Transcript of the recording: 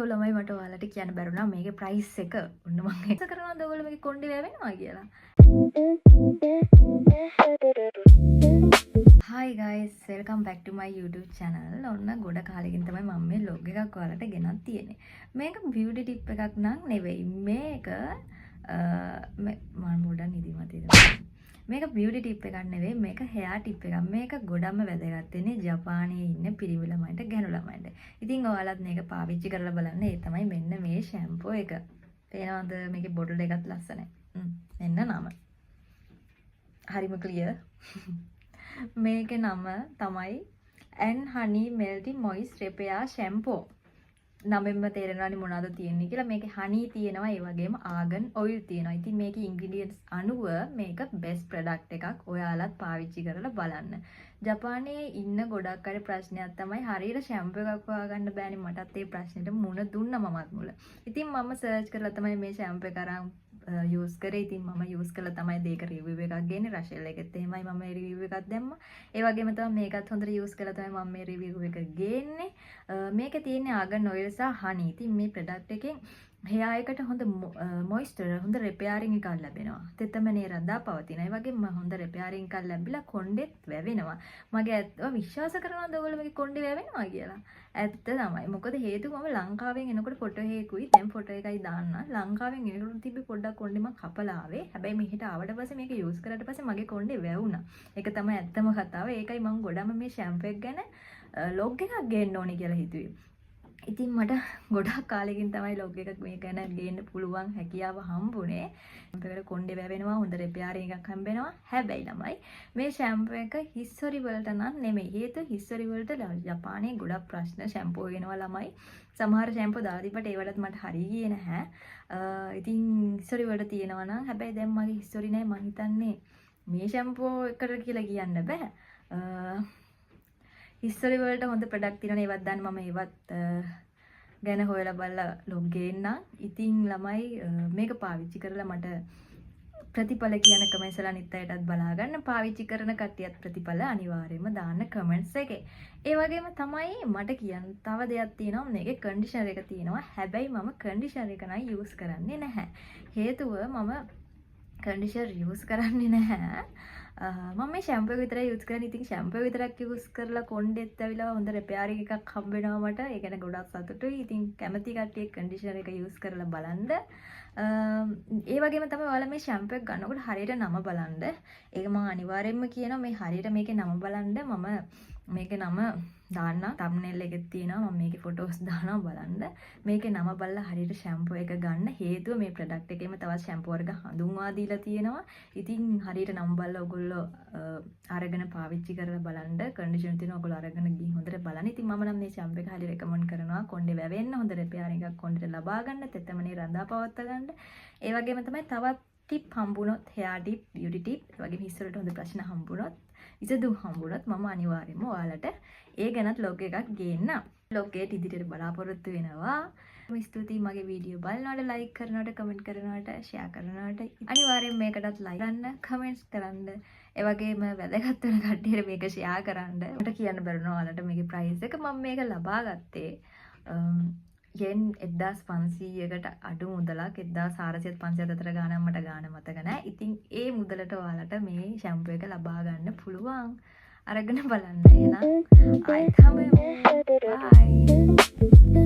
ළමයි මට ඔයාලට කියන්න බැරුණා මේකේ ප්‍රයිස් එක. ඔන්න මම හිත කරනවාද ඔයගොල්ලෝ මේකේ කොණ්ඩේ වැවෙනවා කියලා. Hi guys, welcome back to my YouTube channel. ඔන්න ගොඩ කාලෙකින් තමයි මම මේ vlog එකක් ඔයාලට ගෙනත් තියෙන්නේ. මේක beauty tip එකක් නං නෙවෙයි. මේක මම පොඩ්ඩක් නිදිමත ඉඳලා. මේක beauty tip එකක් නෙවෙයි. මේක hair tip එකක්. මේක ගොඩක්ම වැදගත් වෙන්නේ ජපානයේ ඉන්න පිරිමි ළමයින්ට ගැණු ළමයින්ට. ඉතින් ඔයාලත් මේක පාවිච්චි කරලා බලන්න. ඒ තමයි මෙන්න මේ shampoo එක. පේනවද මේකේ bottle එකත් ලස්සනයි. මෙන්න නම. හරිම clear. මේකේ නම තමයි and honey melty moist repair shampoo. නමෙන්ම තේරෙනවානේ මොනවද තියෙන්නේ කියලා. මේකේ honey තියෙනවා, ඒ වගේම argan oil තියෙනවා. ඉතින් මේකේ ingredients අනුව මේක best product එකක්. ඔයාලත් පාවිච්චි කරලා බලන්න. ජපානයේ ඉන්න ගොඩක් අය ප්‍රශ්නයක් තමයි හරියට shampoo එකක් හොයාගන්න බෑනේ. මටත් ඒ ප්‍රශ්නෙට මුණ දුන්නා මමත් මුල. ඉතින් මම search කරලා තමයි මේ shampoo එක අරන් use කරේ. ඉතින් මම use කළා තමයි මේක review එකක් ගේන්නේ. රෂෙල් එකෙත් එහෙමයි මම මේ review එකක් දැම්මා. ඒ වගේම තමයි මේකත් හොඳට use කළා තමයි මම මේ review එක ගේන්නේ. මේකේ තියෙන්නේ argan oil සහ honey. ඉතින් මේ product එකෙන් hair එකට හොඳ moisture, හොඳ repairing එකක් ලැබෙනවා. තෙතමනේ රඳා පවතිනවා. ඒ වගේම හොඳ repairing එකක් ලැබිලා කොණ්ඩෙත් වැවෙනවා. මගේ ඇත්තව විශ්වාස කරනවාද ඔයගොල්ලෝ මේකේ කොණ්ඩේ වැවෙනවා කියලා? ඇත්ත තමයි. මොකද හේතුව මම ලංකාවෙන් එනකොට ෆොටෝ එකකුයි දැන් ෆොටෝ එකයි දාන්න. ලංකාවෙන් එනකොට තිබ්බේ පොඩ්ඩක් කොණ්ඩේ මම කපලා ආවේ. හැබැයි මෙහෙට ආවට පස්සේ මේක යූස් කරාට පස්සේ මගේ කොණ්ඩේ වැවුණා. ඒක තමයි ඇත්තම කතාව. ඒකයි මම ගොඩම මේ shampoo එක ගැන log එකක් ගේන්න ඕනේ කියලා හිතුවේ. ඉතින් මට ගොඩක් කාලෙකින් තමයි log එකක් මේ ගැන ගේන්න පුළුවන් හැකියාව හම්බුනේ. shampoo කොණ්ඩේ වැවෙනවා, හොඳ repairing එකක් හම්බෙනවා. හැබැයි ළමයි මේ shampoo එක history වලට නම් නෙමෙයි. හේතුව history වලට ජපානයේ ගොඩක් ප්‍රශ්න shampoo වෙනවා ළමයි. සමහර shampoo දාලා තිබ්බට ඒවලත් මට හරිය ගියේ නැහැ. ඉතින් history වලට තියෙනවා නම් හැබැයි දැන් මගේ history නැහැ. මම හිතන්නේ මේ shampoo එකට කියලා කියන්න බෑ. history වලට හොඳ ප්‍රොඩක්ට් තියෙනවා. ඒවත් දාන්න මම ඒවත් ගැන හොයලා බලලා log ගේන්න. ඉතින් ළමයි මේක පාවිච්චි කරලා මට ප්‍රතිඵල කියන කමෙන්ට්ස් වල අනිත් අයටත් බලා ගන්න. පාවිච්චි කරන කට්ටියත් ප්‍රතිඵල අනිවාර්යයෙන්ම දාන්න කමෙන්ට්ස් එකේ. ඒ වගේම තමයි මට කියන්න තව දෙයක් තියෙනවා. මේකේ කන්ඩිෂනර් එක තියෙනවා. හැබැයි මම කන්ඩිෂනර් එක නයි යූස් කරන්නේ නැහැ. හේතුව මම කන්ඩිෂනර් යූස් කරන්නේ නැහැ. මම මේ shampoo එක විතරයි use කරන්නේ. ඉතින් shampoo විතරක් use කරලා කොණ්ඩෙත් ඇවිල්ලා හොඳ repairing එකක් හම්බ වෙනවා මට. ඒ ගැන ගොඩක් සතුටුයි. ඉතින් කැමති කට්ටිය conditioner එක use කරලා බලන්න. ඒ වගේම තමයි ඔයාලා මේ shampoo එක ගන්නකොට හරියට නම බලන්න. ඒක මම අනිවාර්යයෙන්ම කියනවා මේ හරියට මේකේ නම බලන්න. මම මේකේ නම දාන්න thumbnail එකේ තියෙනවා. මම මේකේ photos දානවා බලන්න. මේකේ නම බලලා හරියට shampoo එක ගන්න. හේතුව මේ product එකේම තවත් shampoo වර්ග හඳුන්වා දීලා තියෙනවා. ඉතින් හරියට නම බලලා ඔයගොල්ලෝ අරගෙන පාවිච්චි කරලා බලන්න. conditioner තියෙනවා ඔයගොල්ලෝ අරගෙන ගිහින් හොඳට බලන්න. ඉතින් මම නම් මේ shampoo එක හරිය recommend කරනවා. කොණ්ඩේ වැවෙන්න හොඳ repairing එකක් කොණ්ඩේට ලබා ගන්න. තෙතමනේ රඳා පවත්වා ගන්න. ඒ වගේම තමයි තවත් tip හම්බුනොත් hair tip, beauty tip, ඒ වගේම හිස්සරට හොඳ ප්‍රශ්න හම්බුනොත්, විසඳුම් හම්බුනොත් මම අනිවාර්යයෙන්ම ඔයාලට ඒ ගැනත් log එකක් ගේන්න. log එක ඉදිරියට බලාපොරොත්තු වෙනවා. ස්තුතියි මගේ වීඩියෝ බලනවට, like කරනවට, comment කරනවට, share කරනවට. අනිවාර්යෙන් මේකටත් like කරන්න, comments කරන්න. ඒ වගේම වැදගත් වෙන කට්ටියට මේක share කරන්න. මට කියන්න බැරුණා ඔයාලට මේකේ price එක. මම මේක ලබා ගත්තේ yen 1500කට අඩු මුදලක්. 1400 500 අතර ගානක් මට ගාන මතක නැහැ. ඉතින් ඒ මුදලට ඔයාලට මේ shampoo එක ලබා ගන්න පුළුවන්. අරගෙන බලන්න. එහෙනම් ආයෙත් හමු. bye